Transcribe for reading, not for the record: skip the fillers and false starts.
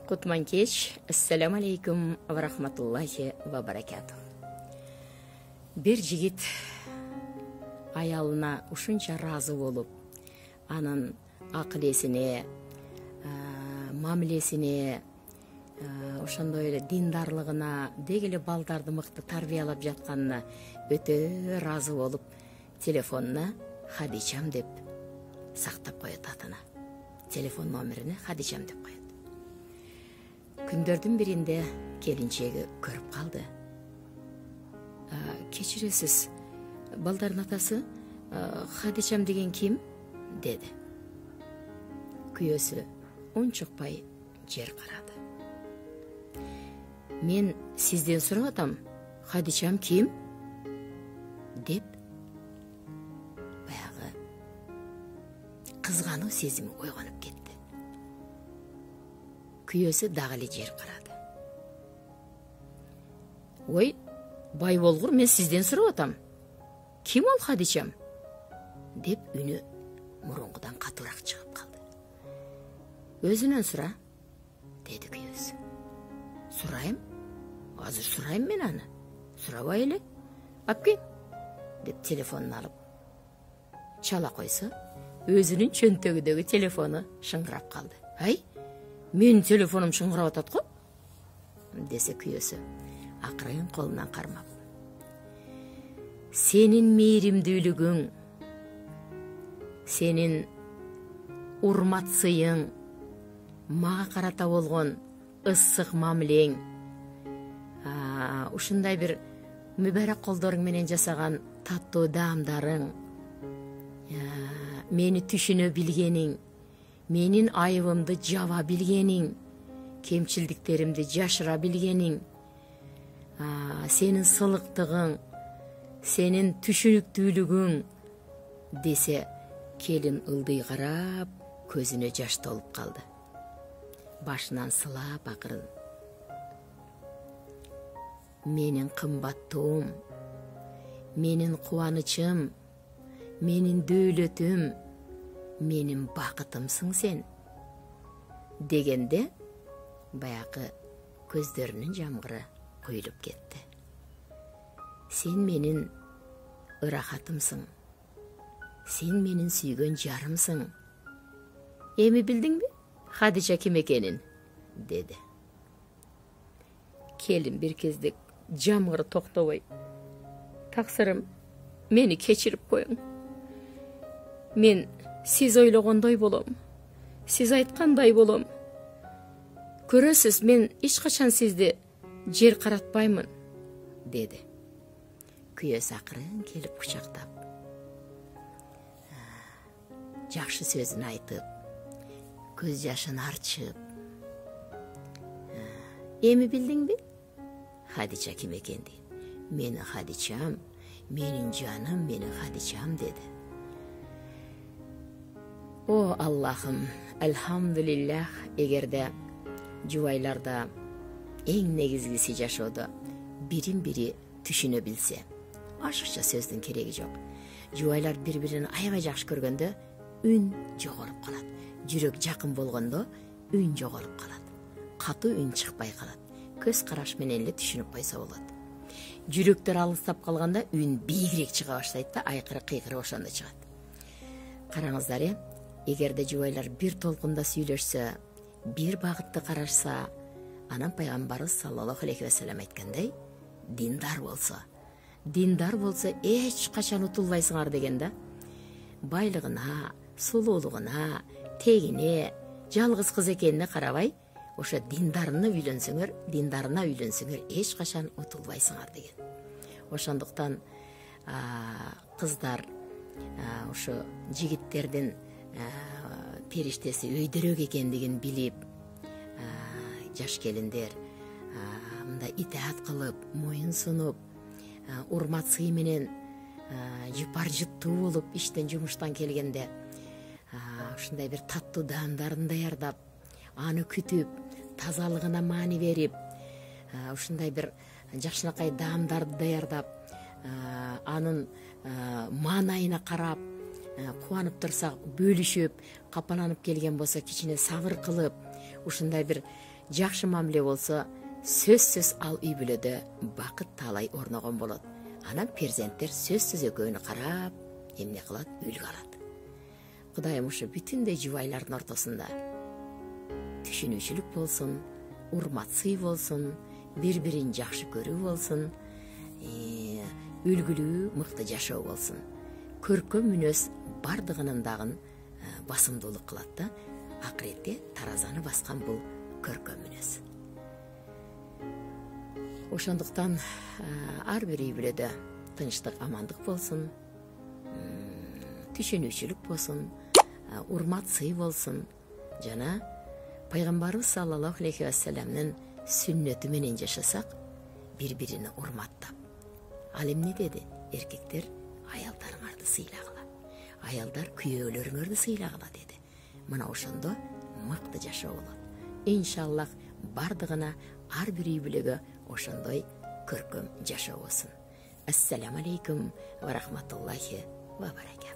Кутман кеш, ассаламу алейкум ва рахматуллахи ва баракату. Бир жигит аялына ушунча разы болуп, анын акыл-эсине, мамилесине, ошондой эле диндарлыгына, деги эле балдарды мыкты тарбиялап жатканына өтө разы болуп, телефонуна Хадичам деп сактап коет атына. Телефон номерине Хадичам деп коет. Күндөрдүн биринде келинчеги көрүп калды. Кечиресиз, балдардын атасы Хадичам деген ким? Деди. Күйөөсү унчукпай жер карады. Мен сизден сурап атам, Хадичам ким? Деп баягы кызгануу сезими ойгонуп кетти. Күйөөсү дагы эле жер карады. Ой, бай болгур, мен сизден сурап атам. Ким ол Хадичам? Деп үнү мурункудан катуураак чыгып калды. Өзүнөн сура, деди күйөөсү. Сурайм? Азыр сурайм мен аны. Сурабай эле. Апкел, деп телефонун алып чала койсо, өзүнүн чөнтөгүдөгү телефону шыңгырап калды. Ай, менин телефонум шыңгырап атат го, десе күйөөсү, акырын колунан кармап. Сенин мээримдүүлүгүң, сенин урмат сыйың, мага карата болгон ысык мамилең, ушундай бир мүбарак колдоруң менен жасаган таттуу даамдарың, мени түшүнө билгениң, менин айыбымды жаба билгениң, кемчилдиктеримди жашыра билгениң, сенин сылыктыгың, сенин түшүнүктүүлүгүң, десе келин ылдый карап, көзүнө жаш толуп калды. Башынан сылап акырын. Менин кымбаттуум, менин кубанычым, менин дөөлөтүм, менин бакытымсың сен, дегенде баягы көздөрүнүн жамгыры куюлуп кетти. Сен менин ырахатымсың, сен менин сүйгөн жарымсың. Эми билдиңби Хадича ким экенин? Деди. Келин бир кезде жамгыры токтобой, таксырым, мени кечирип коюң. Мен сиз ойлогондой болом, сиз айткандай болом. Көрөсүз, мен эч качан сизди жер каратпаймын, деди. Күйөөсү акырын келип кучактап, жакшы сөзүн айтып, көз жашын арчып. Эми билдиңби Хадича ким экенди? Мени Хадичам, менин жаным, менин Хадичам, деди. О Аллахым, альхамдулиллах, эгерде жубайларда эң негизгиси жашоодо бирин бири түшүнө билсе, ашыкча сөздүн кереги жок. Жубайлар бири-бирин аябай жакшы көргөндө үн жогоруп калат. Жүрөк жакын болгондо үн жогоруп калат. Катуу үн чыкпай калат. Көз караш менен эле түшүнүп койсо болот. Жүрөктөр алыстап калганда үн бийигирээк чыга баштайт да, айкыры кыйкыры ошондо чыгат. Караңыздар, эгерде жубайлар бир толкунда сүйлөшсө, бир багытты карашса, анан пайгамбарыбыз саллаллаху алейхи вассалам айткандай, диндар болсо эч качан утулбайсыңар деген да. Байлыгына, сулуулугуна, тегине, жалгыз кыз экенине карабай, ошо dindarına үйлөнсөңөр эч качан утулбайсыңар деген. Ошондуктан кыздар ошо жигиттердин периштеси өйдөрөк экендигин билип, жаш келиндер мындай итаат кылып, моюн сунуп, урмат сый менен жупар жуттуу болуп, иштен жумуштан келгенде ушундай бир таттуу даамдарын даярдап, аны күтүп, тазалыгына маани берип, ушундай бир жакшынакай даамдарды даярдап, анын маанайына карап, кубанып турсак бөлүшүп, капаланып келген болсо кичине сабыр кылып, ушундай бир жакшы мамиле болсо, сөзсүз ал үй бүлөдө бакыт талай орногон болот. Анан перзенттер сөзсүз экөөнү карап, эмне кылат? Үлгү алат. Кудайым ушу бүтүндөй жубайлардын ортосунда түшүнүүчүлүк болсун, урмат сый болсун, бири-бирин жакшы көрүү болсун, үлгүлүү мыкты жашоо болсун. Көркөм мүнөз бардыгынын дагы басымдуулук кылат да. Акыретте таразаны баскан бул көркөм мүнөз. Ошондуктан ар бир үй бүлөдө тынчтык, амандык болсун, түшүнүүчүлүк болсун, урмат сый болсун жана пайгамбарыбыз саллаллаху алейхи вассаламдын сүннөтү менен жашасак, бири-биrini урматтап. Ал эмне деди? Эркектер аялдарыңарды сыйлагыла, аялдар күйөөлөрүңөрдү сыйлагыла деди. Мына ошондо мыкты жашоо болот. Иншаллах бардыгына ар бир үй бүлөгө ошондой көркөм жашоо болсун. Ассаламу алейкум ва рахматуллахи ва баракатух.